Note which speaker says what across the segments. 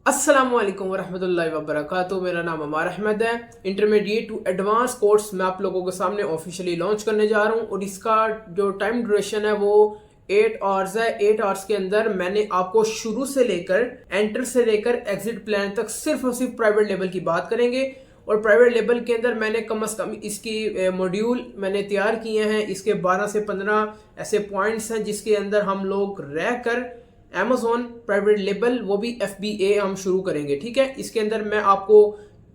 Speaker 1: अस्सलामुअलैकुम वरहमतुल्लाहि वबरकातुहू। मेरा नाम अमार अहमद है। इंटरमीडिएट टू एडवांस कोर्स मैं आप लोगों के सामने ऑफिशियली लॉन्च करने जा रहा हूँ और इसका जो टाइम ड्यूरेशन है वो 8 आवर्स है। 8 आवर्स के अंदर मैंने आपको शुरू से लेकर एंटर से लेकर एग्जिट प्लान तक सिर्फ और सिर्फ प्राइवेट लेवल की बात करेंगे। और प्राइवेट लेवल के अंदर मैंने कम से कम इसकी मॉड्यूल मैंने तैयार किए हैं। इसके 12 से 15 ऐसे पॉइंट्स हैं जिसके अंदर हम लोग रह कर Amazon प्राइवेट लेबल वो भी FBA हम शुरू करेंगे। ठीक है, इसके अंदर मैं आपको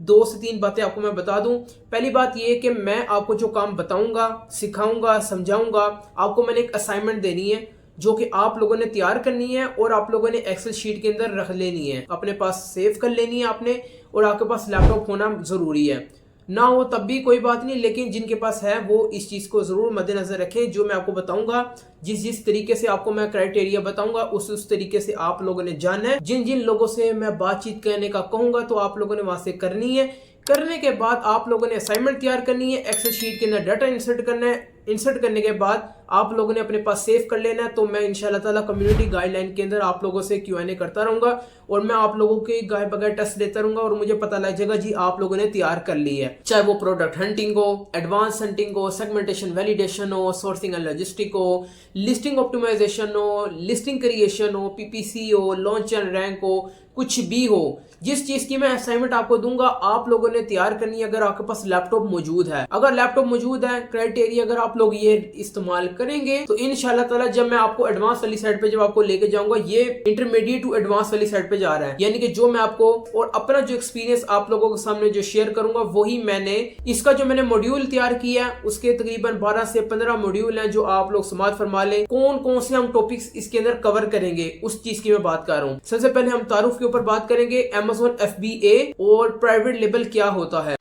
Speaker 1: 2 से 3 बातें आपको मैं बता दूं। पहली बात ये कि मैं आपको जो काम बताऊंगा, सिखाऊंगा, समझाऊंगा, आपको मैंने एक असाइनमेंट देनी है जो कि आप लोगों ने तैयार करनी है और आप लोगों ने एक्सेल शीट के अंदर रख लेनी है, अपने पास सेव कर लेनी है आपने। और आपके पास लैपटॉप होना जरूरी है, ना हो तब भी कोई बात नहीं, लेकिन जिनके पास है वो इस चीज को जरूर मद्देनजर रखें। जो मैं आपको बताऊंगा, जिस तरीके से आपको मैं क्राइटेरिया बताऊंगा उस तरीके से आप लोगों ने जानना है। जिन जिन लोगों से मैं बातचीत करने का कहूंगा तो आप लोगों ने वहां से करनी है। करने के बाद आप लोगों ने असाइनमेंट तैयार करनी है, एक्सेल शीट के अंदर डाटा इंसर्ट करना है। इंसर्ट करने के बाद आप लोगों ने अपने पास सेव कर लेना है। तो मैं इंशाल्लाह ताला कम्युनिटी गाइडलाइन के अंदर आप लोगों से Q&A करता रहूंगा और मैं आप लोगों के गाय बगैर टेस्ट देता रहूंगा और मुझे पता लग जाएगा जी आप लोगों ने तैयार कर ली है। चाहे वो प्रोडक्ट हंटिंग हो, एडवांस हंटिंग हो, सेगमेंटेशन वैलिडेशन हो, सोर्सिंग एंड लॉजिस्टिक हो, लिस्टिंग ऑप्टिमाइजेशन हो, लिस्टिंग क्रिएशन हो, PPC हो, लॉन्च एंड रैंक हो, कुछ भी हो, जिस चीज की मैं असाइनमेंट आपको दूंगा आप लोगों ने तैयार करनी है। अगर आपके पास लैपटॉप मौजूद है, अगर लैपटॉप मौजूद है, क्राइटेरिया अगर आप लोग ये इस्तेमाल करेंगे तो इंशाल्लाह ताला जब मैं आपको एडवांस वाली साइड पे जब आपको लेके जाऊंगा, ये इंटरमीडिएट टू एडवांस वाली साइड पे जा रहा है। यानी कि जो मैं आपको और अपना जो एक्सपीरियंस आप लोगों के सामने जो शेयर करूंगा वही मैंने इसका जो मैंने मॉड्यूल तैयार किया है उसके तकरीबन 12 से 15 मॉड्यूल हैं जो आप लोग समाज फरमा लें। कौन कौन से हम टॉपिक्स इसके अंदर कवर करेंगे उस चीज की मैं बात कर रहा हूँ। सबसे पहले हम तारुफ के ऊपर बात करेंगे, Amazon FBA और प्राइवेट लेबल क्या होता है।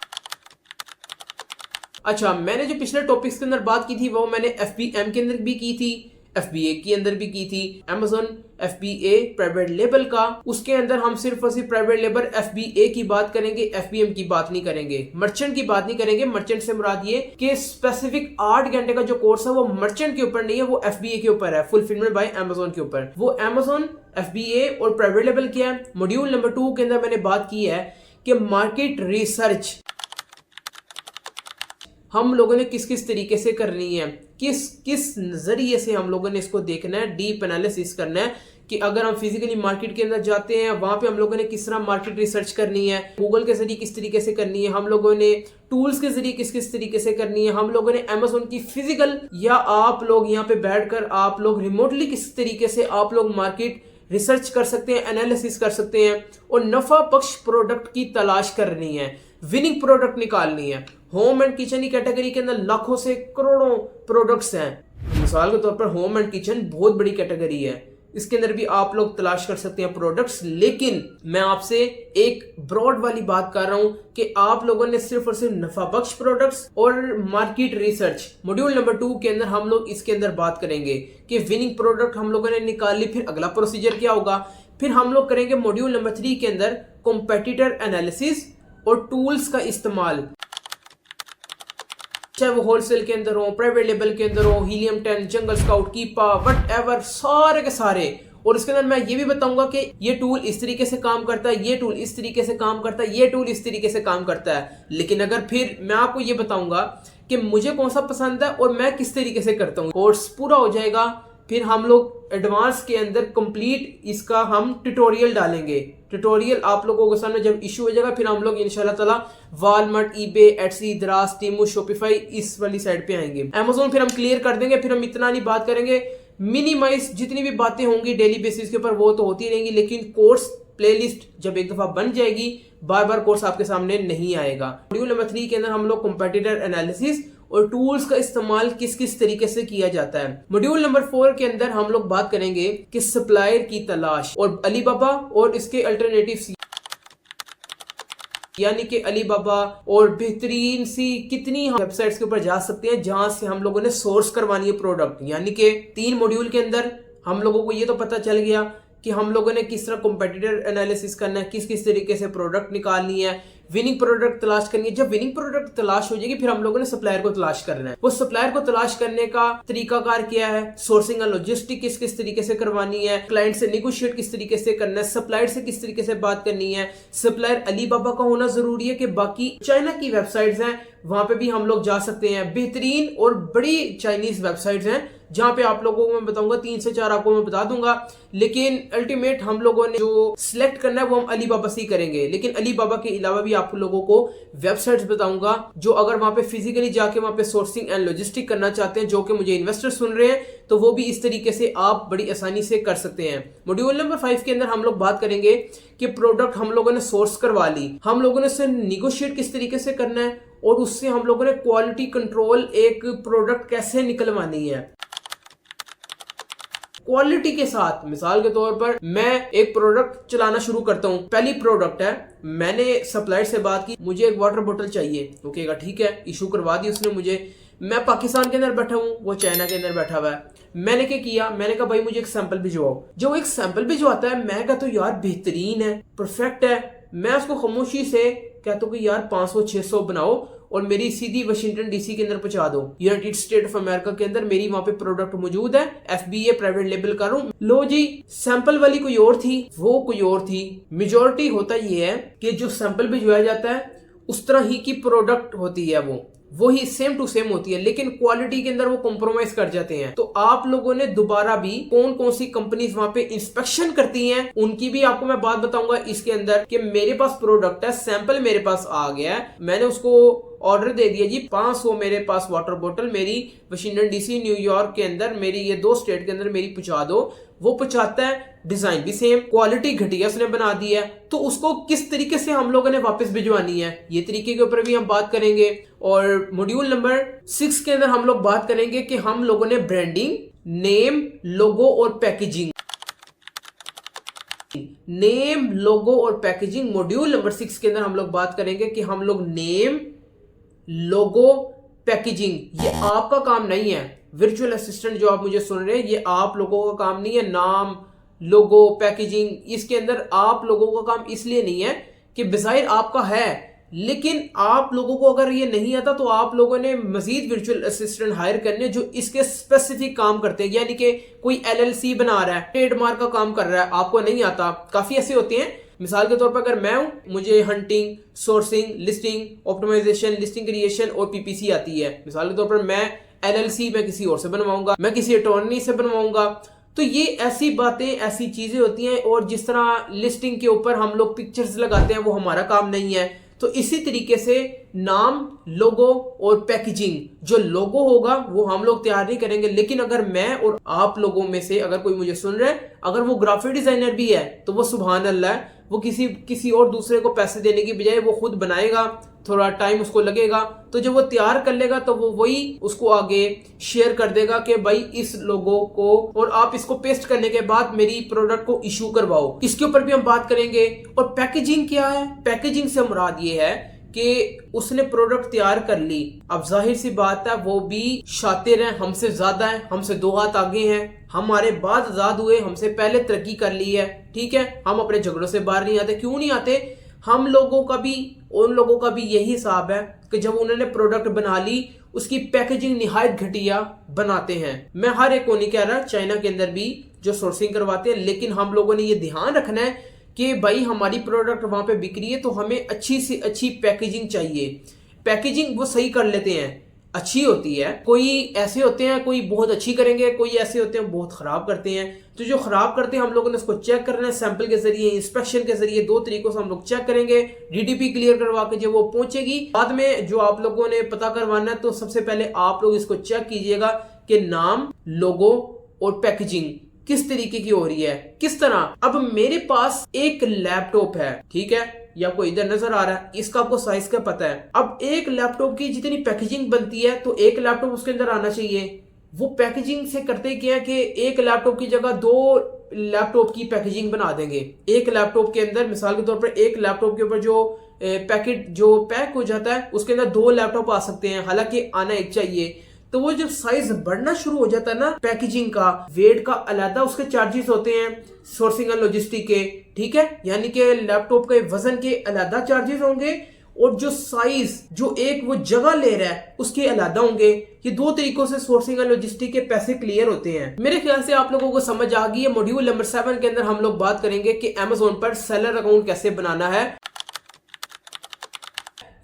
Speaker 1: अच्छा, मैंने जो पिछले टॉपिक्स के अंदर बात की थी वो मैंने FBM के अंदर भी की थी, FBA के अंदर भी की थी। Amazon FBA प्राइवेट लेबल का, उसके अंदर हम सिर्फ और सिर्फ प्राइवेट लेबल FBA की बात करेंगे, FBM की बात नहीं करेंगे, मर्चेंट की बात नहीं करेंगे। मर्चेंट से मुराद ये कि स्पेसिफिक 8 घंटे का जो कोर्स है वो मर्चेंट के ऊपर नहीं है, वो FBA के ऊपर है, फुलफिलमेंट बाय Amazon के ऊपर। वो Amazon FBA और प्राइवेट लेवल क्या है। मॉड्यूल नंबर 2 के अंदर मैंने बात की है कि मार्केट रिसर्च हम लोगों ने किस किस तरीके से करनी है, किस किस नजरिए से हम लोगों ने इसको देखना है, डीप एनालिसिस करना है कि अगर हम फिजिकली मार्केट के अंदर जाते हैं वहां पे हम लोगों ने किस तरह मार्केट रिसर्च करनी है, गूगल के जरिए किस तरीके से करनी है, हम लोगों ने टूल्स के जरिए किस किस तरीके से करनी है, हम लोगों ने Amazon की फिजिकल या आप लोग यहाँ पे बैठकर आप लोग रिमोटली किस तरीके से आप लोग मार्केट रिसर्च कर सकते हैं, एनालिसिस कर सकते हैं और नफा पक्ष प्रोडक्ट की तलाश करनी है, विनिंग प्रोडक्ट निकालनी है। होम एंड किचन की कैटेगरी के अंदर लाखों से करोड़ों प्रोडक्ट्स हैं। मिसाल के तौर पर होम एंड किचन बहुत बड़ी कैटेगरी है, इसके अंदर भी आप लोग तलाश कर सकते हैं प्रोडक्ट्स। लेकिन मैं आपसे एक ब्रॉड वाली बात कर रहा हूं कि आप लोगों ने सिर्फ और सिर्फ नफा बख्श प्रोडक्ट्स और मार्केट रिसर्च। मॉड्यूल नंबर 2 के अंदर हम लोग इसके अंदर बात करेंगे कि विनिंग प्रोडक्ट हम लोगों ने निकाल ली, फिर अगला प्रोसीजर क्या होगा। फिर हम लोग करेंगे मॉड्यूल नंबर 3 के अंदर कॉम्पिटिटर एनालिसिस और टूल्स का इस्तेमाल, चाहे वो होलसेल के अंदर हो, प्राइवेट लेवल के अंदर हो, हीलियम 10, जंगल स्काउट, कीपा, वट सारे के सारे। और इसके अंदर मैं ये भी बताऊंगा कि ये टूल इस तरीके से काम करता है, ये टूल इस तरीके से काम करता है, ये टूल इस तरीके से काम करता है। लेकिन अगर फिर मैं आपको ये बताऊंगा कि मुझे कौन सा पसंद है और मैं किस तरीके से करता हूँ। कोर्स पूरा हो जाएगा, फिर हम लोग एडवांस के अंदर कंप्लीट इसका हम ट्यूटोरियल डालेंगे। ट्यूटोरियल आप लोगों के सामने जब इशू हो जाएगा फिर हम लोग इंशाल्लाह ताला वॉलमार्ट, ईबे, एटसी, दराज, टीमू, शॉपिफाई इस वाली साइड पे आएंगे। Amazon फिर हम क्लियर कर देंगे। फिर हम इतना नहीं बात करेंगे, मिनिमाइज जितनी भी बातें होंगी डेली बेसिस के ऊपर वो तो होती रहेंगी, लेकिन कोर्स प्लेलिस्ट जब एक दफा बन जाएगी बार बार कोर्स आपके सामने नहीं आएगा। मॉड्यूल नंबर 3 के अंदर हम लोग कॉम्पिटिटर एनालिसिस और टूल्स का इस्तेमाल किस किस तरीके से किया जाता है। मॉड्यूल नंबर 4 के अंदर हम लोग बात करेंगे कि सप्लायर की तलाश और अलीबाबा और इसके अल्टरनेटिव्स, यानी कि अलीबाबा और बेहतरीन सी कितनी वेबसाइट्स के ऊपर जा सकते हैं जहां से हम लोगों ने सोर्स करवानी है प्रोडक्ट। यानी कि 3 मॉड्यूल के अंदर हम लोगों को ये तो पता चल गया कि हम लोगों ने किस तरह कॉम्पिटिटर एनालिसिस करना है, किस किस तरीके से प्रोडक्ट निकालनी है, विनिंग प्रोडक्ट तलाश करनी है। जब विनिंग प्रोडक्ट तलाश हो जाएगी फिर हम लोगों ने सप्लायर को तलाश करना है। वो सप्लायर को तलाश करने का तरीकाकार क्या है, सोर्सिंग एंड लॉजिस्टिक किस किस तरीके से करवानी है, क्लाइंट से नेगोशिएट किस तरीके से करना है, सप्लायर से किस तरीके से बात करनी है। सप्लायर अलीबाबा का होना जरूरी है कि बाकी चाइना की वेबसाइट्स हैं वहां पे भी हम लोग जा सकते हैं। बेहतरीन और बड़ी चाइनीज वेबसाइट्स हैं जहां पे आप लोगों को मैं बताऊंगा 3 से 4 आपको मैं बता दूंगा, लेकिन अल्टीमेट हम लोगों ने जो सिलेक्ट करना है वो हम अलीबाबा से ही करेंगे। लेकिन अलीबाबा के अलावा भी आप लोगों को वेबसाइट्स बताऊंगा जो अगर वहां पे फिजिकली जाके वहां पे सोर्सिंग एंड लॉजिस्टिक करना चाहते हैं, जो कि मुझे इन्वेस्टर सुन रहे हैं, तो वो भी इस तरीके से आप बड़ी आसानी से कर सकते हैं। मॉड्यूल नंबर 5 के अंदर हम लोग बात करेंगे कि प्रोडक्ट हम लोगों ने सोर्स करवा ली, हम लोगों ने उससे निगोशिएट किस तरीके से करना है और उससे हम लोगों ने क्वालिटी कंट्रोल एक प्रोडक्ट कैसे निकलवानी है क्वालिटी के साथ। मिसाल के तौर पर मैं एक प्रोडक्ट चलाना शुरू करता हूं, पहली प्रोडक्ट है, मैंने सप्लायर से बात की, मुझे एक वाटर बोतल चाहिए, तो कहेगा ठीक है, इशू करवा दी उसने मुझे। मैं पाकिस्तान के अंदर बैठा हूं, वो चाइना के अंदर बैठा हुआ है। मैंने क्या किया, मैंने कहा भाई मुझे एक सैंपल भिजवाओ। जो एक सैंपल भिजवाता है मैं कहता हूँ यार बेहतरीन है, परफेक्ट है, मैं उसको खामोशी से कहता हूँ कि यार 500-600 बनाओ और मेरी सीधी वाशिंगटन डीसी के अंदर पहुंचा दो, यूनाइटेड स्टेट ऑफ अमेरिका के अंदर मेरी वहां पे प्रोडक्ट मौजूद है, FBA प्राइवेट लेबल का हूं। लो जी, सैंपल वाली कोई और थी, वो कोई और थी। मेजॉरिटी होता ये है कि जो सैंपल भिजवाया जाता है उस तरह ही की प्रोडक्ट होती है, वो ही सेम टू सेम होती है, लेकिन क्वालिटी के अंदर वो कॉम्प्रोमाइज कर जाते हैं। तो आप लोगों ने दोबारा भी कौन कौन सी कंपनीज वहां पे इंस्पेक्शन करती हैं उनकी भी आपको मैं बात बताऊंगा इसके अंदर कि मेरे पास प्रोडक्ट है, सैंपल मेरे पास आ गया है, मैंने उसको ऑर्डर दे दिया जी 500 मेरे पास वाटर बोतल मेरी वाशिंगटन डीसी न्यूयॉर्क के अंदर मेरी ये 2 स्टेट के अंदर मेरी पहुंचा दो। वो पहुंचाता है, डिजाइन भी सेम, क्वालिटी घटिया उसने बना दी है, तो उसको किस तरीके से हम लोगों ने वापस भिजवानी है, ये तरीके के ऊपर भी हम बात करेंगे। और मॉड्यूल नंबर 6 के अंदर हम लोग बात करेंगे कि हम लोगों ने ब्रांडिंग, नेम, लोगो और पैकेजिंग, नेम, लोगो और पैकेजिंग। मॉड्यूल नंबर 6 के अंदर हम लोग बात करेंगे कि हम लोग नेम, लोगो, पैकेजिंग, ये आपका काम नहीं है। वर्चुअल असिस्टेंट जो आप मुझे सुन रहे हैं, ये आप लोगों का काम नहीं है। नाम, लोगो, पैकेजिंग, इसके अंदर आप लोगों का काम इसलिए नहीं है कि बज़ाहिर आपका है, लेकिन आप लोगों को अगर ये नहीं आता तो आप लोगों ने मजीद वर्चुअल असिस्टेंट हायर करने जो इसके स्पेसिफिक काम करते हैं। यानी कि कोई LLC बना रहा है, ट्रेडमार्क का काम कर रहा है, आपको नहीं आता, काफी ऐसे होते हैं। मिसाल के तौर पर अगर मैं हूं, मुझे hunting, sourcing, listing, optimization, listing creation और PPC आती है। मिसाल के तौर पर मैं LLC मैं किसी और से बनवाऊंगा, मैं किसी अटॉर्नी से बनवाऊंगा। तो ये ऐसी बातें, ऐसी चीजें होती हैं। और जिस तरह लिस्टिंग के ऊपर हम लोग पिक्चर्स लगाते हैं वो हमारा काम नहीं है। तो इसी तरीके से नाम, लोगो और पैकेजिंग, जो लोगो होगा वो हम लोग तैयार नहीं करेंगे, लेकिन अगर मैं और आप लोगों में से अगर कोई मुझे सुन रहा है, अगर वो ग्राफिक डिजाइनर भी है तो वो सुभान अल्लाह है, वो किसी और दूसरे को पैसे देने की बजाय वो खुद बनाएगा, थोड़ा टाइम उसको लगेगा, तो जब वो तैयार कर लेगा तो वो वही उसको आगे शेयर कर देगा कि भाई इस लोगो को, और आप इसको पेस्ट करने के बाद मेरी प्रोडक्ट को इशू करवाओ। इसके ऊपर भी हम बात करेंगे। और पैकेजिंग क्या है, पैकेजिंग से मुराद ये है कि उसने प्रोडक्ट तैयार कर ली, अब जाहिर सी बात है वो भी शातिर है, हमसे ज्यादा है, हमसे 2 हाथ आगे हैं, हमारे बाद आजाद हुए, हमसे पहले तरक्की कर ली है, ठीक है, हम अपने झगड़ों से बाहर नहीं आते। क्यों नहीं आते? हम लोगों का भी, उन लोगों का भी यही हिसाब है कि जब उन्होंने प्रोडक्ट बना ली उसकी पैकेजिंग निहायत घटिया बनाते हैं। मैं हर एक को नहीं कह रहा, चाइना के अंदर भी जो सोर्सिंग करवाते हैं, लेकिन हम लोगों ने ये ध्यान रखना है कि भाई हमारी प्रोडक्ट वहां पे बिक रही है तो हमें अच्छी से अच्छी पैकेजिंग चाहिए। पैकेजिंग वो सही कर लेते हैं, अच्छी होती है, कोई ऐसे होते हैं कोई बहुत अच्छी करेंगे, कोई ऐसे होते हैं बहुत खराब करते हैं। तो जो खराब करते हैं हम लोगों ने उसको चेक करना है, सैंपल के जरिए, इंस्पेक्शन के जरिए, 2 तरीकों से हम लोग चेक करेंगे। DTP क्लियर करवा के जब वो पहुंचेगी, बाद में जो आप लोगों ने पता करवाना है, तो सबसे पहले आप लोग इसको चेक कीजिएगा कि नाम, लोगो और पैकेजिंग किस तरीके की हो रही है, किस तरह। अब मेरे पास एक लैपटॉप है, ठीक है, या आपको इधर नजर आ रहा है, इसका आपको साइज का पता है। अब एक लैपटॉप की जितनी पैकेजिंग बनती है तो एक लैपटॉप उसके अंदर आना चाहिए। वो पैकेजिंग से करते क्या है कि एक लैपटॉप की जगह 2 लैपटॉप की पैकेजिंग बना देंगे। एक लैपटॉप के अंदर, मिसाल के तौर पर एक लैपटॉप के ऊपर जो पैकेट जो पैक हो जाता है उसके अंदर 2 लैपटॉप आ सकते हैं, हालांकि आना एक चाहिए। तो वो जब साइज बढ़ना शुरू हो जाता है ना, पैकेजिंग का, वेट का अलग उसके चार्जेस होते हैं, सोर्सिंग एंड लॉजिस्टिक के, ठीक है, यानी कि लैपटॉप के वजन के अलग चार्जेस होंगे और जो साइज जो एक वो जगह ले रहा है उसके अलग होंगे। ये दो तरीकों से सोर्सिंग एंड लॉजिस्टिक के पैसे क्लियर होते हैं। मेरे ख्याल से आप लोगों को समझ आ गई है। मॉड्यूल नंबर 7 के अंदर हम लोग बात करेंगे कि अमेज़न पर सेलर अकाउंट कैसे बनाना है,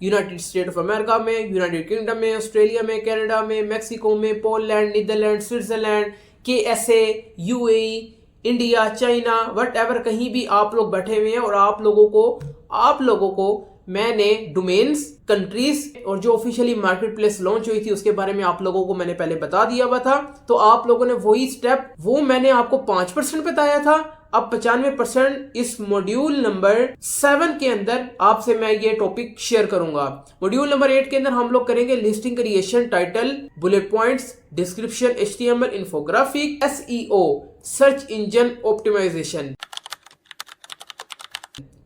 Speaker 1: यूनाइटेड स्टेट ऑफ अमेरिका में, यूनाइटेड किंगडम में, ऑस्ट्रेलिया में, कनाडा में, मेक्सिको में, Poland, Netherlands, Switzerland, KSA, UAE, India, China, वट कहीं भी आप लोग बैठे हुए हैं और आप लोगों को मैंने डोमेन्स, कंट्रीज और जो ऑफिशियली मार्केट प्लेस लॉन्च हुई थी उसके बारे में आप लोगों को मैंने पहले बता दिया हुआ था। तो आप लोगों ने वही स्टेप, वो मैंने आपको 5% बताया था, अब 95% इस मॉड्यूल नंबर 7 के अंदर आपसे मैं ये टॉपिक शेयर करूंगा। मॉड्यूल नंबर 8 के अंदर हम लोग करेंगे listing creation, title, bullet points, description, HTML, infographic, SEO, search engine optimization.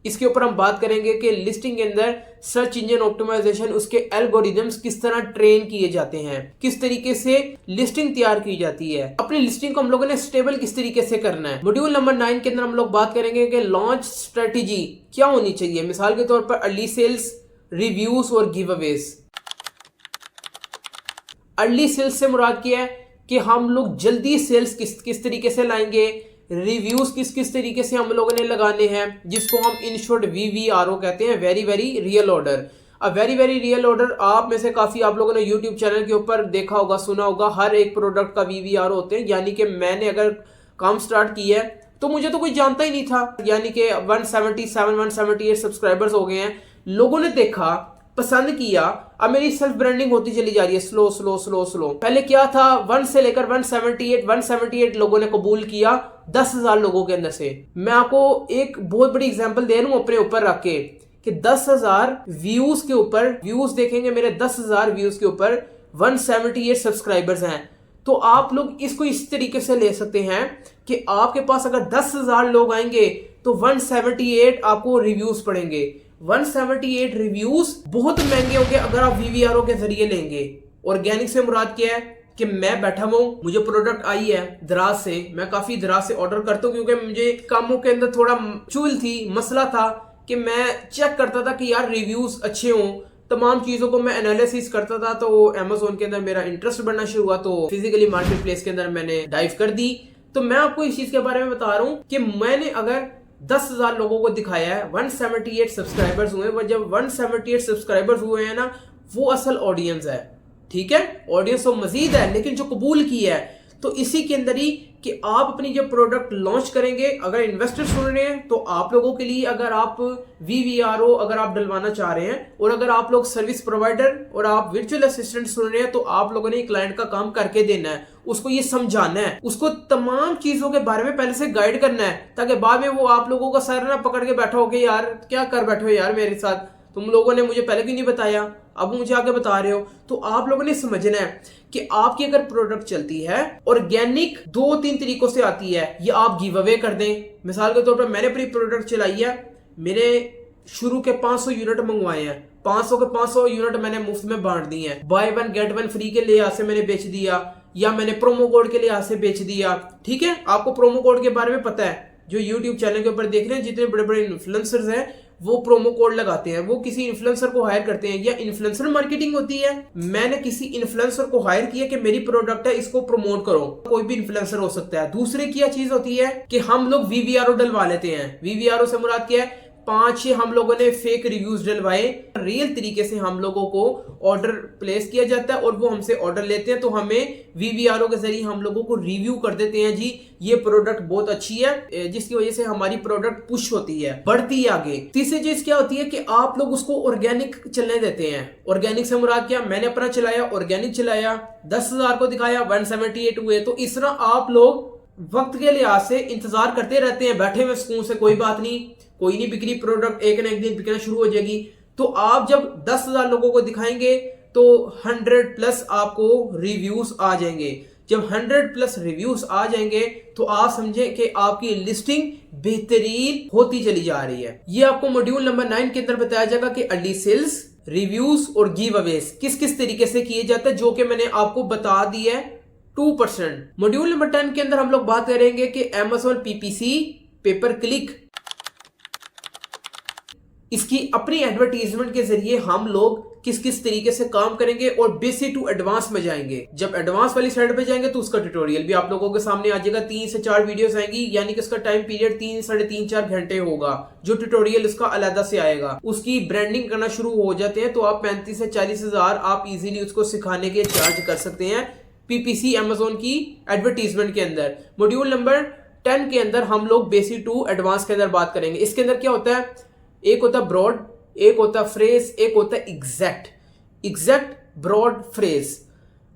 Speaker 1: इसके ऊपर हम बात करेंगे कि लिस्टिंग के अंदर सर्च इंजन ऑप्टिमाइजेशन, उसके एल्गोरिदम्स किस तरह ट्रेन किए जाते हैं, किस तरीके से लिस्टिंग तैयार की जाती है, अपनी लिस्टिंग को हम लोगों ने स्टेबल किस तरीके से करना है। मॉड्यूल नंबर 9 के अंदर हम लोग बात करेंगे कि लॉन्च स्ट्रेटेजी क्या होनी चाहिए, मिसाल के तौर पर अर्ली सेल्स, रिव्यूज और गिव अवेज। अर्ली सेल्स से मुराद क्या है कि हम लोग जल्दी सेल्स किस तरीके से लाएंगे, रिव्यूज किस तरीके से हम लोगों ने लगाने हैं, जिसको हम इन शॉर्ट VVRO कहते हैं, वेरी वेरी रियल ऑर्डर। अब वेरी वेरी रियल ऑर्डर आप में से काफी आप लोगों ने यूट्यूब चैनल के ऊपर देखा होगा, सुना होगा, हर एक प्रोडक्ट का VVRO होते हैं। यानी कि मैंने अगर काम स्टार्ट किया है तो मुझे तो कोई जानता ही नहीं था, यानी कि 177 178 सब्सक्राइबर्स हो गए हैं, लोगों ने देखा, पसंद किया, अब मेरी सेल्फ ब्रांडिंग होती चली जा रही है, स्लो स्लो स्लो स्लो। पहले क्या था, 1 से लेकर 178 लोगों ने कबूल किया 10,000 लोगों के अंदर से। मैं आपको एक बहुत बड़ी एग्जांपल दे रहा हूं अपने ऊपर रख के कि 10,000 व्यूज के ऊपर, व्यूज देखेंगे मेरे 10,000 व्यूज के ऊपर 178 सब्सक्राइबर्स हैं। तो आप लोग इसको इस तरीके से ले सकते हैं कि आपके पास अगर 10,000 लोग आएंगे तो 178 आपको रिव्यूज पड़ेंगे। 178 रिव्यूज बहुत महंगे होंगे अगर आप VVRO के जरिए लेंगे। ऑर्गेनिक से मुराद क्या है कि मैं बैठा हूं, मुझे प्रोडक्ट आई है दराज से, मैं काफी दराज से ऑर्डर करता हूं क्योंकि मुझे कामों के अंदर थोड़ा चूल थी, मसला था कि मैं चेक करता था कि यार रिव्यूज अच्छे हों, तमाम चीजों को मैं एनालिसिस करता था। तो अमेज़न के अंदर मेरा इंटरेस्ट बढ़ना शुरू हुआ, तो फिजिकली मार्केट प्लेस के अंदर मैंने डाइव कर दी। तो मैं आपको इस चीज के बारे में बता रहा हूं कि मैंने अगर 10,000 लोगों को दिखाया है, 178 सब्सक्राइबर्स हुए, वो जब 178 सब्सक्राइबर्स हुए हैं ना, वो असल ऑडियंस है, ठीक है, ऑडियंस तो मजीद है लेकिन जो कबूल की है। तो इसी के अंदर ही कि आप अपनी जब प्रोडक्ट लॉन्च करेंगे, अगर इन्वेस्टर सुन रहे हैं तो आप लोगों के लिए, अगर आप VVRO अगर आप डलवाना चाह रहे हैं, और अगर आप लोग सर्विस प्रोवाइडर और आप वर्चुअल असिस्टेंट सुन रहे हैं, तो आप लोगों ने क्लाइंट का काम करके देना है, उसको ये समझाना है, उसको तमाम चीजों के बारे में पहले से गाइड करना है, ताकि बाद में वो आप लोगों का सर ना पकड़ के बैठा हो कि यार क्या कर बैठे हो यार मेरे साथ, तुम लोगों ने मुझे पहले क्यों नहीं बताया, अब मुझे आगे बता रहे हो। तो आप लोगों ने समझना है कि आपकी अगर प्रोडक्ट चलती है, ऑर्गेनिक 2-3 तरीकों से आती है, या आप गिव अवे कर दें। मिसाल के तौर पर मैंने अपनी प्रोडक्ट चलाई है, मैंने शुरू के 500 यूनिट मंगवाए हैं, 500 के 500 यूनिट मैंने मुफ्त में बांट दिए हैं, बाय 1 गेट 1 फ्री के लिहाज से मैंने बेच दिया, या मैंने प्रोमो कोड के लिहाज से बेच दिया। ठीक है, आपको प्रोमो कोड के बारे में पता है, जो यूट्यूब चैनल के ऊपर देख रहे हैं, जितने बड़े बड़े इन्फ्लुएंसर्स हैं वो प्रोमो कोड लगाते हैं, वो किसी इन्फ्लुएंसर को हायर करते हैं, या इन्फ्लुएंसर मार्केटिंग होती है। मैंने किसी इन्फ्लुएंसर को हायर किया कि मेरी प्रोडक्ट है, इसको प्रमोट करो, कोई भी इन्फ्लुएंसर हो सकता है। दूसरी क्या चीज होती है कि हम लोग VVRO डलवा लेते हैं। VVRO से मुराद क्या है, 5-6 हम लोगों ने फेक रिव्यूज डलवाए, रियल तरीके से हम लोगों को ऑर्डर प्लेस किया जाता है और वो हमसे ऑर्डर लेते हैं, तो हमें VVRO के जरिए हम लोगों को रिव्यू कर देते हैं, जी ये प्रोडक्ट बहुत अच्छी है, जिसकी वजह से हमारी प्रोडक्ट पुश होती है, बढ़ती है आगे। तीसरी चीज क्या होती है कि आप लोग उसको ऑर्गेनिक चलने देते हैं। ऑर्गेनिक से मुराद क्या, मैंने अपना चलाया, ऑर्गेनिक चलाया, 10,000 को दिखाया, 178 हुए। तो इस तरह आप लोग वक्त के लिहाज से इंतजार करते रहते हैं, बैठे हुए सुकून से, कोई बात नहीं, कोई नहीं बिक्री, प्रोडक्ट एक ना एक दिन बिकना शुरू हो जाएगी। तो आप जब 10,000 लोगों को दिखाएंगे तो 100+ आपको रिव्यूज आ जाएंगे। जब 100+ रिव्यूज आ जाएंगे तो आप समझें कि आपकी लिस्टिंग बेहतरीन होती चली जा रही है। ये आपको मॉड्यूल नंबर 9 के अंदर बताया जाएगा कि अर्ली सेल्स, रिव्यूज और गिव अवेज किस किस तरीके से किए जाते हैं, जो कि मैंने आपको बता दिया है 2%। मॉड्यूल नंबर 10 के अंदर हम लोग बात करेंगे कि Amazon PPC पेपर क्लिक, इसकी अपनी एडवर्टीजमेंट के जरिए हम लोग किस किस तरीके से काम करेंगे और बेसिक टू एडवांस में जाएंगे। जब एडवांस वाली साइड पे जाएंगे तो उसका ट्यूटोरियल भी आप लोगों के सामने आ जाएगा। 3 से 4 वीडियोस आएंगी, यानी कि इसका टाइम पीरियड 3 साढ़े 3-4 घंटे होगा। जो ट्यूटोरियल इसका अलग से आएगा, उसकी ब्रांडिंग करना शुरू हो जाते हैं तो आप 35 से 40 हजार आप इजीली उसको सिखाने के चार्ज कर सकते हैं पीपीसी Amazon की एडवर्टीजमेंट के अंदर। मॉड्यूल नंबर 10 के अंदर हम लोग बेसिक टू एडवांस के अंदर बात करेंगे। इसके अंदर क्या होता है, एक होता है ब्रॉड, एक होता है फ्रेज, एक होता है एग्जैक्ट ब्रॉड फ्रेज।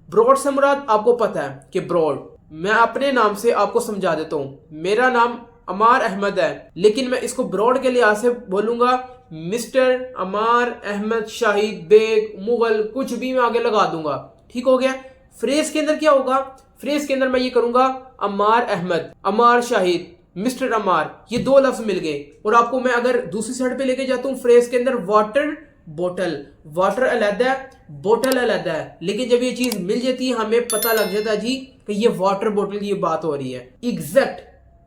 Speaker 1: ब्रॉड से मुराद आपको पता है कि ब्रॉड, मैं अपने नाम से आपको समझा देता हूं। मेरा नाम अमार अहमद है, लेकिन मैं इसको ब्रॉड के लिहाज से बोलूंगा मिस्टर अमार अहमद शाहिद बेग मुगल, कुछ भी मैं आगे लगा दूंगा। ठीक हो गया। फ्रेज के अंदर क्या होगा, फ्रेज के अंदर मैं ये करूंगा अमार अहमद, अमार शाहिद, मिस्टर अमार, ये 2 लफ्ज मिल गए। और आपको मैं अगर दूसरी साइड पे लेके जाता हूँ, फ्रेज के अंदर वाटर बोतल, वाटर अलग है, बोतल अलग है, लेकिन जब ये चीज मिल जाती है हमें पता लग जाता है जी कि ये वाटर बोतल की बात हो रही है। एग्जैक्ट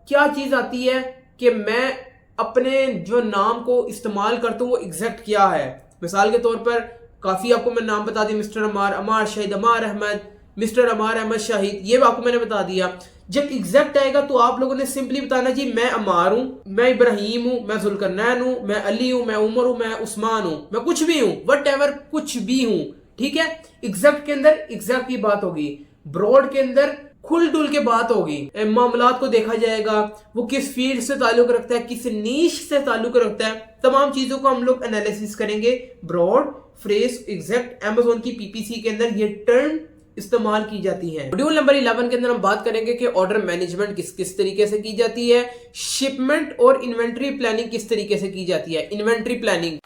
Speaker 1: क्या चीज आती है कि मैं अपने जो नाम को इस्तेमाल करता हूँ वो एग्जैक्ट क्या है। मिसाल के तौर पर काफी आपको मैं नाम बता दी, मिस्टर अमार, अमार शाहिद, अमार अहमद, मिस्टर अमार अहमद शाहिद, ये आपको मैंने बता दिया। जब एग्जैक्ट आएगा तो आप लोगों ने सिंपली बताना जी मैं अमार हूं, मैं इब्राहिम हूं, मैं जुल्करनैन हूं, मैं अली हूं, मैं उमर हूं, मैं उस्मान हूं, मैं कुछ भी हूं, वट कुछ भी हूं। ठीक है। एग्जैक्ट के अंदर एग्जैक्ट की बात होगी, ब्रॉड के अंदर खुल डुल के बात होगी। मामलात को देखा जाएगा, वो किस फील्ड से ताल्लुक रखता है, किस नीश से ताल्लुक रखता है, तमाम चीजों को हम लोग एनालिसिस करेंगे। ब्रॉड, फ्रेज, एग्जैक्ट, Amazon की पीपीसी के अंदर ये टर्म इस्तेमाल की जाती है। मॉड्यूल नंबर 11 के अंदर हम बात करेंगे कि ऑर्डर मैनेजमेंट किस किस तरीके से की जाती है, शिपमेंट और इन्वेंट्री प्लानिंग किस तरीके से की जाती है। इन्वेंट्री प्लानिंग,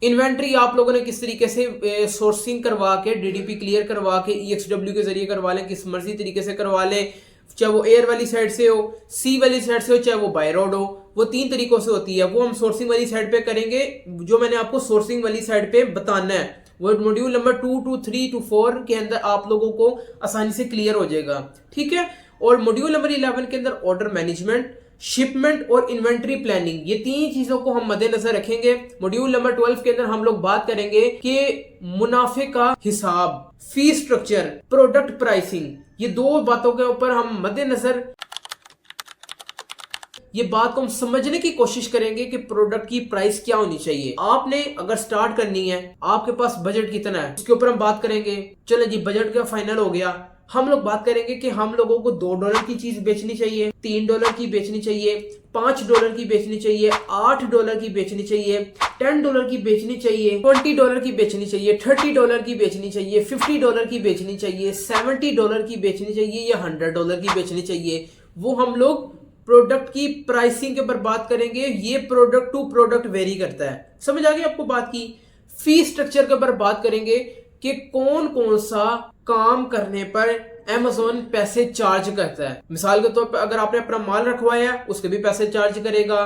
Speaker 1: इन्वेंट्री आप लोगों ने किस तरीके से सोर्सिंग करवा के, डीडीपी क्लियर करवा के, EXW के जरिए करवा लें, किस मर्जी तरीके से करवा लें, चाहे वो एयर वाली साइड से हो, सी वाली साइड से हो, चाहे वो बाय रोड हो, वो 3 तरीकों से होती है। वो हम सोर्सिंग वाली साइड पे करेंगे, जो मैंने आपको सोर्सिंग वाली साइड पे बताना है। वो मॉड्यूल नंबर 2 to 3 to 4 के अंदर आप लोगों को आसानी से क्लियर हो जाएगा। ठीक है। और मॉड्यूल नंबर 11 के अंदर ऑर्डर मैनेजमेंट, शिपमेंट और इन्वेंट्री प्लानिंग, ये 3 चीजों को हम मद्देनजर रखेंगे। मॉड्यूल नंबर 12 के अंदर हम लोग बात करेंगे कि मुनाफे का हिसाब, फी स्ट्रक्चर, प्रोडक्ट प्राइसिंग, ये 2 बातों के ऊपर हम मद्देनजर ये बात को हम समझने की कोशिश करेंगे कि प्रोडक्ट की प्राइस क्या होनी चाहिए। आपने अगर स्टार्ट करनी है, आपके पास बजट कितना है, उसके ऊपर हम बात करेंगे। चलो जी, बजट का फाइनल हो गया। हम लोग बात करेंगे कि हम लोगों को $2 की चीज बेचनी चाहिए, $3 की बेचनी चाहिए, $5 की बेचनी चाहिए, $8 की बेचनी चाहिए, $10 की बेचनी चाहिए, $20 की बेचनी चाहिए, $30 की बेचनी चाहिए, $50 की बेचनी चाहिए, $70 की बेचनी चाहिए या $100 की बेचनी चाहिए। वो हम लोग प्रोडक्ट की प्राइसिंग के ऊपर बात करेंगे। ये प्रोडक्ट टू प्रोडक्ट वेरी करता है। समझ आ गई आपको बात की। फी स्ट्रक्चर के ऊपर बात करेंगे कि कौन कौन सा काम करने पर Amazon पैसे चार्ज करता है। मिसाल के तौर पर अगर आपने अपना माल रखवाया है, उसके भी पैसे चार्ज करेगा।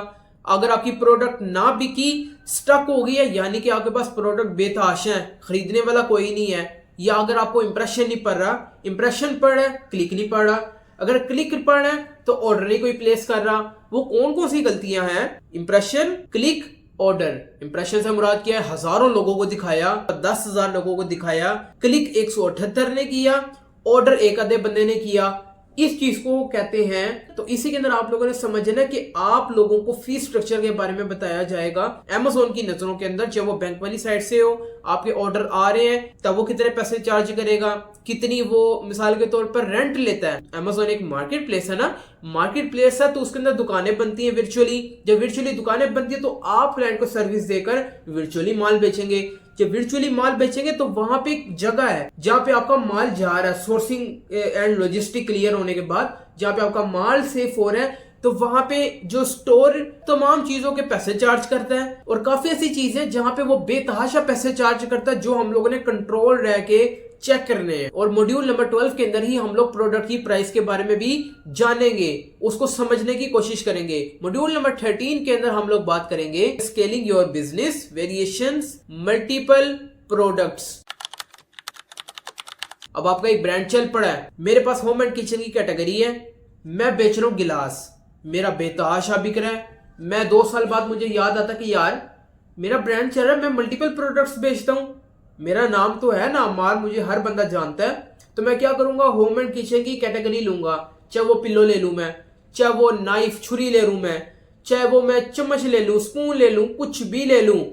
Speaker 1: अगर आपकी प्रोडक्ट ना बिकी, स्टक हो गई है, यानी कि आपके पास प्रोडक्ट बेतहाशा है, खरीदने वाला कोई नहीं है, या अगर आपको इंप्रेशन नहीं पड़ रहा, इंप्रेशन पड़ रहा है, क्लिक नहीं पड़ रहा, अगर क्लिक पड़ रहा है तो ऑर्डर नहीं कोई प्लेस कर रहा। वो कौन कौन सी गलतियां हैं? Impression, click, order. इंप्रेशन से मुराद क्या है? हजारों लोगों को दिखाया, 10,000 लोगों को दिखाया, क्लिक 178 ने किया, ऑर्डर एक आधे बंदे ने किया। इस चीज को कहते हैं। तो इसी के अंदर आप लोगों ने समझना कि आप लोगों को फीस स्ट्रक्चर के बारे में बताया जाएगा Amazon की नजरों के अंदर। जब वो बैंक वाली साइड से हो, आपके ऑर्डर आ रहे हैं, तब वो कितने पैसे चार्ज करेगा, कितनी वो मिसाल के तौर पर रेंट लेता है। Amazon एक मार्केट प्लेस है ना, मार्केट प्लेस है, तो उसके अंदर दुकानें बनती हैं वर्चुअली। जब वर्चुअली दुकानें बनती है तो आप क्लाइंट को सर्विस देकर वर्चुअली माल बेचेंगे। जब वर्चुअली माल बेचेंगे तो वहां पे एक जगह है जहां पे आपका माल जा रहा है, सोर्सिंग एंड लॉजिस्टिक क्लियर होने के बाद जहां पे आपका माल सेफ हो रहा है, तो तो वहां पे जो स्टोर तमाम चीजों के पैसे चार्ज करता है, और काफी ऐसी चीजें जहां पे वो बेतहाशा पैसे चार्ज करता है जो हम लोगों ने कंट्रोल रह के चेक करने हैं। और मॉड्यूल नंबर 12 के अंदर ही हम लोग प्रोडक्ट की प्राइस के बारे में भी जानेंगे, उसको समझने की कोशिश करेंगे। मॉड्यूल नंबर 13 के अंदर हम लोग बात करेंगे scaling your business, variations, multiple products. अब आपका एक ब्रांड चल पड़ा है, मेरे पास होम एंड किचन की कैटेगरी है, मैं बेच रहा हूं गिलास, मेरा बेतहाशा बिक रहा है। मैं 2 साल बाद मुझे याद आता कि यार मेरा ब्रांड चल रहा है, मैं मल्टीपल प्रोडक्ट्स बेचता हूं, मेरा नाम तो है ना मार, मुझे हर बंदा जानता है। तो मैं क्या करूंगा, होम एंड किचन की कैटेगरी लूंगा, चाहे वो पिल्लो ले लूं मैं, चाहे वो नाइफ छुरी ले लूं मैं, चाहे वो मैं चम्मच ले लूं, स्पून ले लूं, कुछ भी ले लूं।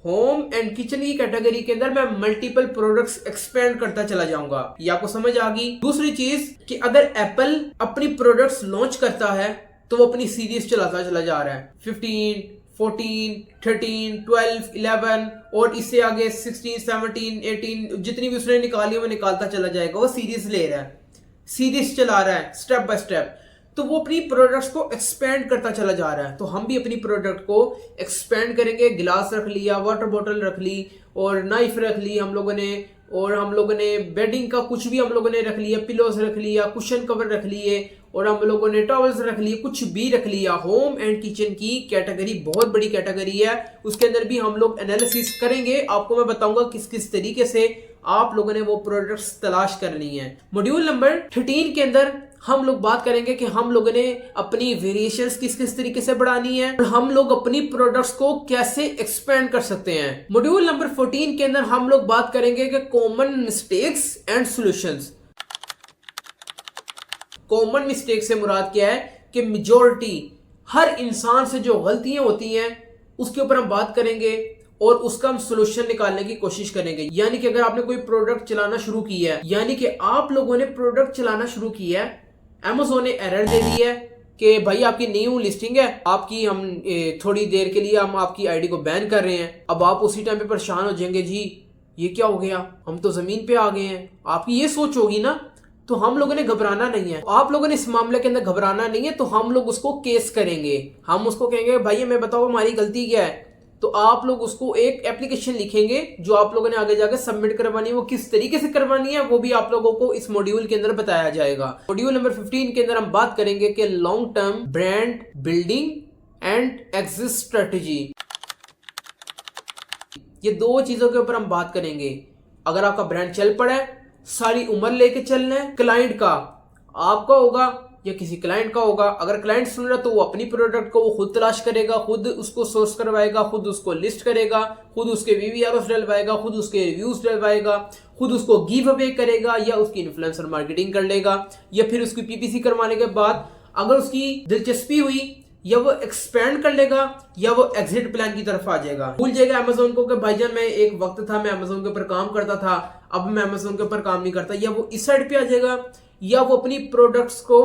Speaker 1: होम एंड किचन की कैटेगरी के अंदर मैं मल्टीपल प्रोडक्ट्स एक्सपेंड करता चला जाऊंगा। ये आपको समझ आ गई। दूसरी चीज कि अगर एप्पल अपनी प्रोडक्ट्स लॉन्च करता है तो वो अपनी सीरीज चलाता चला जा रहा है, 15, 14, 13, 12, 11 और इससे आगे 16, 17, 18 जितनी भी उसने निकाली है वो निकालता चला जाएगा। वो सीरीज ले रहा है, सीरीज चला रहा है स्टेप बाय स्टेप, तो वो अपनी प्रोडक्ट्स को एक्सपेंड करता चला जा रहा है। तो हम भी अपनी प्रोडक्ट को एक्सपेंड करेंगे। गिलास रख लिया, वाटर बॉटल रख ली, और नाइफ रख ली हम लोगों ने, और हम लोगों ने बेडिंग का कुछ भी हम लोगों ने रख लिया, पिलोस रख लिया, कुशन कवर रख लिए, और हम लोगों ने टॉवल्स रख लिए, कुछ भी रख लिया। होम एंड किचन की कैटेगरी बहुत बड़ी कैटेगरी है, उसके अंदर भी हम लोग एनालिसिस करेंगे। आपको मैं बताऊंगा किस किस तरीके से आप लोगों ने वो प्रोडक्ट्स तलाश करनी है। मॉड्यूल नंबर 13 के अंदर हम लोग बात करेंगे कि हम लोगों ने अपनी वेरिएशंस किस किस तरीके से बढ़ानी है और हम लोग अपनी प्रोडक्ट्स को कैसे एक्सपेंड कर सकते हैं। मॉड्यूल नंबर 14 के अंदर हम लोग बात करेंगे कि common mistakes and solutions. Common mistake से मुराद क्या है कि मेजॉरिटी हर इंसान से जो गलतियां होती हैं उसके ऊपर हम बात करेंगे और उसका हम सोल्यूशन निकालने की कोशिश करेंगे। यानी कि अगर आपने कोई प्रोडक्ट चलाना शुरू किया है, यानी कि आप लोगों ने प्रोडक्ट चलाना शुरू किया है, Amazon ने एरर दे दी है कि भाई आपकी न्यू लिस्टिंग है, आपकी हम थोड़ी देर के लिए हम आपकी आईडी को बैन कर रहे हैं। अब आप उसी टाइम पे परेशान हो जाएंगे, जी ये क्या हो गया, हम तो जमीन पे आ गए हैं। आपकी ये सोच होगी ना, तो हम लोगों ने घबराना नहीं है। आप लोगों ने इस मामले के अंदर घबराना नहीं है, तो हम लोग उसको केस करेंगे। हम उसको कहेंगे भाई हमें बताओ हमारी गलती क्या है, तो आप लोग उसको एक एप्लीकेशन लिखेंगे जो आप लोगों ने आगे जाकर सबमिट करवानी है। वो किस तरीके से करवानी है वो भी आप लोगों को इस मॉड्यूल के अंदर बताया जाएगा। मॉड्यूल नंबर 15 के अंदर हम बात करेंगे कि long term brand building and exit strategy. ये 2 चीजों के ऊपर हम बात करेंगे। अगर आपका ब्रांड चल पड़ा है, सारी उम्र लेके चलना है, क्लाइंट का आपका होगा या किसी क्लाइंट का होगा। अगर क्लाइंट सुन रहा तो वो अपनी प्रोडक्ट को वो खुद तलाश करेगा, खुद उसको सोर्स करवाएगा, खुद उसको लिस्ट करेगा, खुद उसके वीवीआरओस डलवाएगा, खुद उसके रिव्यूज डलवाएगा, खुद उसको गिव अवे करेगा या उसकी इन्फ्लुएंसर मार्केटिंग कर लेगा, या फिर उसकी पीपीसी करवाने के बाद अगर उसकी दिलचस्पी हुई या वो एक्सपेंड कर लेगा या वो एग्जिट प्लान की तरफ आ जाएगा। भूल जाएगा अमेज़न को कि भाईजान मैं एक वक्त था मैं अमेज़न के ऊपर काम करता था, अब मैं अमेज़न के ऊपर काम नहीं करता, या वो इस साइड पे आ जाएगा या वो अपनी प्रोडक्ट्स को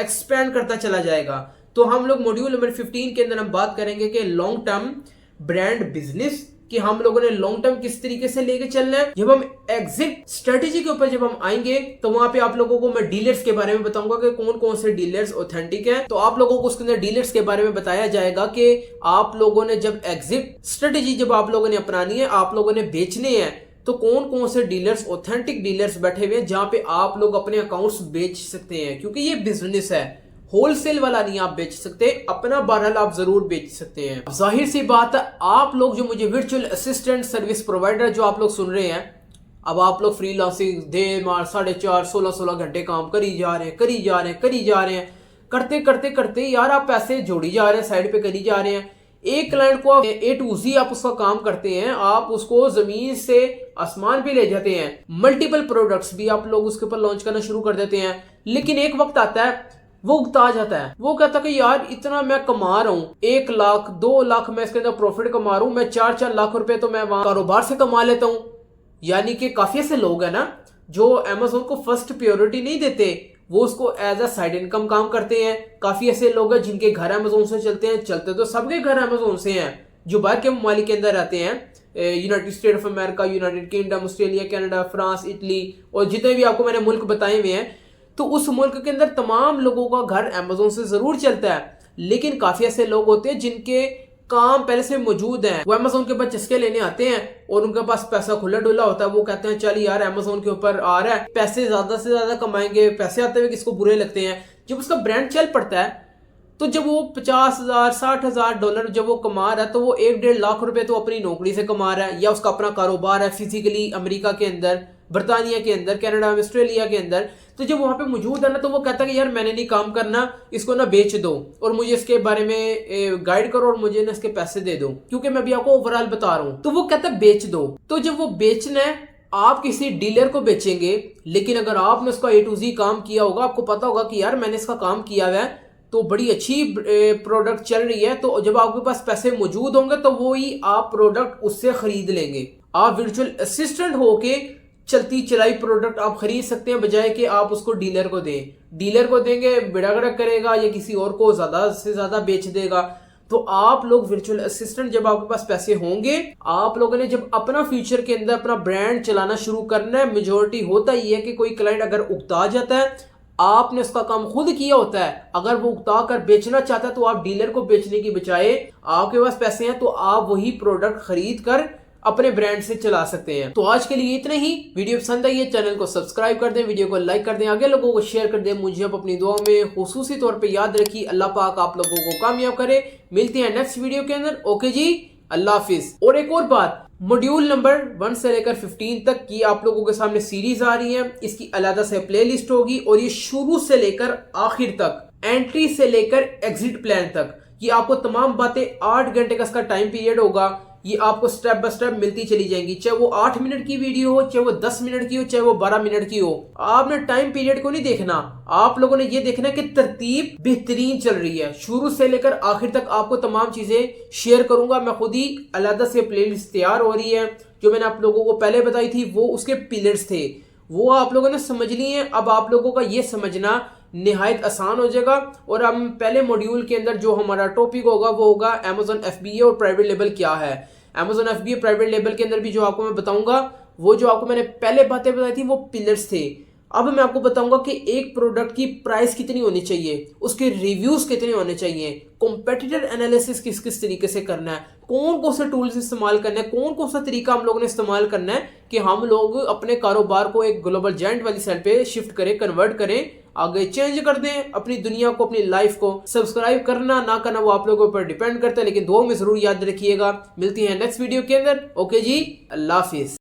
Speaker 1: एक्सपेंड करता चला जाएगा। तो हम लोग मॉड्यूल नंबर 15 के अंदर हम बात करेंगे कि लॉन्ग टर्म ब्रांड बिजनेस, कि हम लोगों ने लॉन्ग टर्म किस तरीके से लेके चलना है। जब हम एग्जिट स्ट्रेटेजी के ऊपर जब हम आएंगे तो वहां पे आप लोगों को मैं डीलर्स के बारे में बताऊंगा कि कौन कौन से डीलर्स ऑथेंटिक हैं। तो आप लोगों को उसके अंदर डीलर्स के बारे में बताया जाएगा कि आप लोगों ने जब एग्जिट स्ट्रेटेजी जब आप लोगों ने अपनानी है, आप लोगों ने बेचने हैं, तो कौन कौन से डीलर्स ऑथेंटिक डीलर्स बैठे हुए हैं जहां पे आप लोग अपने अकाउंट्स बेच सकते हैं, क्योंकि ये बिजनेस है, होलसेल वाला नहीं आप बेच सकते, अपना बहरहाल आप जरूर बेच सकते हैं। जाहिर सी बात है आप लोग जो मुझे वर्चुअल असिस्टेंट सर्विस प्रोवाइडर जो आप लोग सुन रहे हैं, अब आप लोग फ्रीलांसिंग देर मार 4.5 16 घंटे काम करी जा रहे हैं, करते करते करते यार आप पैसे जोड़ी जा रहे हैं, साइड पे करी जा रहे हैं। एक क्लाइंट को A to Z आप उसका काम करते हैं, आप उसको जमीन से आसमान पे ले जाते हैं, मल्टीपल प्रोडक्ट्स भी आप लोग उसके ऊपर लॉन्च करना शुरू कर देते हैं। लेकिन एक वक्त आता है वो उगता जाता है, वो कहता है कि यार इतना मैं कमा रहा हूँ, 1 लाख 2 लाख मैं इसके अंदर प्रॉफिट कमा रहा हूँ, मैं 4 लाख रुपए तो मैं वहां कारोबार से कमा लेता हूँ। यानी कि काफी ऐसे लोग हैं ना जो अमेज़न को फर्स्ट प्रायोरिटी नहीं देते, वो उसको एज अ साइड इनकम काम करते हैं। काफी ऐसे लोग हैं जिनके घर अमेज़न से चलते हैं, चलते तो सबके घर अमेज़न से हैं, जो बाहर के ममालिक के अंदर रहते हैं, United State of America, United kingdom, Australia, Canada, France, Italy और जितने भी आपको मैंने मुल्क बताए हुए हैं। तो उस मुल्क के अंदर तमाम लोगों का घर अमेज़न से जरूर चलता है, लेकिन काफी ऐसे लोग होते हैं जिनके काम पहले से मौजूद हैं, वो अमेज़न के ऊपर चस्के लेने आते हैं और उनके पास पैसा खुला डुला होता है। वो कहते हैं चल यार अमेज़न के ऊपर आ रहा है, पैसे ज्यादा से ज्यादा कमाएंगे। पैसे आते हुए किसको बुरे लगते हैं। जब उसका ब्रांड चल पड़ता है तो जब वो 50,000 60,000 डॉलर जब वो कमा रहा है तो वो 1-1.5 लाख रुपए तो अपनी नौकरी से कमा रहा है, या उसका अपना कारोबार है फिजिकली अमेरिका के अंदर, बर्तानिया के अंदर, कनाडा में, ऑस्ट्रेलिया के अंदर। तो जब वहां पे मौजूद है ना तो वो कहता है कि यार मैंने नहीं काम करना, इसको ना बेच दो और मुझे इसके बारे में गाइड करो और मुझे ना इसके पैसे दे दो, क्योंकि मैं भी आपको ओवरऑल बता रहा हूँ। तो वो कहता है बेच दो। तो जब वो बेचना है आप किसी डीलर को बेचेंगे, लेकिन अगर आपने उसका A to Z काम किया होगा, आपको पता होगा कि यार मैंने इसका काम किया हुआ है तो बड़ी अच्छी प्रोडक्ट चल रही है, तो जब आपके पास पैसे मौजूद होंगे तो वो ही आप प्रोडक्ट उससे खरीद लेंगे। आप वर्चुअल असिस्टेंट होके चलती चलाई प्रोडक्ट आप खरीद सकते हैं, बजाय कि आप उसको डीलर को दें। डीलर को देंगे बिड़ागड़ा करेगा या किसी और को ज्यादा से ज्यादा बेच देगा। तो आप लोग वर्चुअल असिस्टेंट, जब आपके पास पैसे होंगे, आप लोगों ने जब अपना फ्यूचर के अंदर अपना ब्रांड चलाना शुरू करना है, मेजोरिटी होता ही है कि कोई क्लाइंट अगर उकता जाता है, आपने उसका काम खुद किया होता है, अगर वो उकता कर बेचना चाहता है तो आप डीलर को बेचने की बजाय आपके पास पैसे हैं तो आप वही प्रोडक्ट खरीद कर अपने ब्रांड से चला सकते हैं। तो आज के लिए इतना ही। वीडियो पसंद आई है चैनल को सब्सक्राइब कर दें, वीडियो को लाइक कर दें, आगे लोगों को शेयर कर दें। मुझे अब अपनी दुआओं में खुसूसी तौर पे याद रखिए। अल्लाह पाक आप लोगों को कामयाब करे। मिलते हैं नेक्स्ट वीडियो के अंदर। ओके जी, अल्लाह हाफिज। और एक और बात, मॉड्यूल नंबर 1 से लेकर 15 तक की आप लोगों के सामने सीरीज आ रही है, इसकी अलग से प्लेलिस्ट होगी और ये शुरू से लेकर आखिर तक, एंट्री से लेकर एग्जिट प्लान तक, ये आपको तमाम बातें 8 घंटे का इसका टाइम पीरियड होगा। ये आपको स्टेप बाय स्टेप मिलती चली जाएंगी, चाहे वो 8 मिनट की वीडियो हो, चाहे वो 10 मिनट की हो, चाहे वो 12 मिनट की हो। आपने टाइम पीरियड को नहीं देखना, आप लोगों ने ये देखना कि तरतीब बेहतरीन चल रही है। शुरू से लेकर आखिर तक आपको तमाम चीजें शेयर करूंगा। मैं खुद ही अलग से प्लेलिस्ट तैयार हो रही है, जो मैंने आप लोगों को पहले बताई थी वो उसके पिलर्स थे, वो आप लोगों ने समझ लिए हैं। अब आप लोगों का ये समझना निहायत आसान हो जाएगा। और हम पहले मॉड्यूल के अंदर जो हमारा टॉपिक होगा वो होगा Amazon FBA और प्राइवेट लेबल क्या है। Amazon FBA प्राइवेट लेबल के अंदर भी जो आपको मैं बताऊंगा, वो जो आपको मैंने पहले बातें बताई थी वो पिलर्स थे। अब मैं आपको बताऊंगा कि एक प्रोडक्ट की प्राइस कितनी होनी चाहिए, उसके रिव्यूज कितने होने चाहिए, कॉम्पिटिटर एनालिसिस किस किस तरीके से करना है, कौन से टूल्स इस्तेमाल करना है, कौन सा तरीका हम लोगों ने इस्तेमाल करना है कि हम लोग अपने कारोबार को एक ग्लोबल जायंट वाली साइड पे शिफ्ट करें, कन्वर्ट करें, आगे चेंज कर दें अपनी दुनिया को, अपनी लाइफ को। सब्सक्राइब करना ना करना वो आप लोगों पर डिपेंड करता है, लेकिन दुआ में जरूर याद रखिएगा। मिलती है नेक्स्ट वीडियो के अंदर। ओके जी, अल्लाह हाफिज।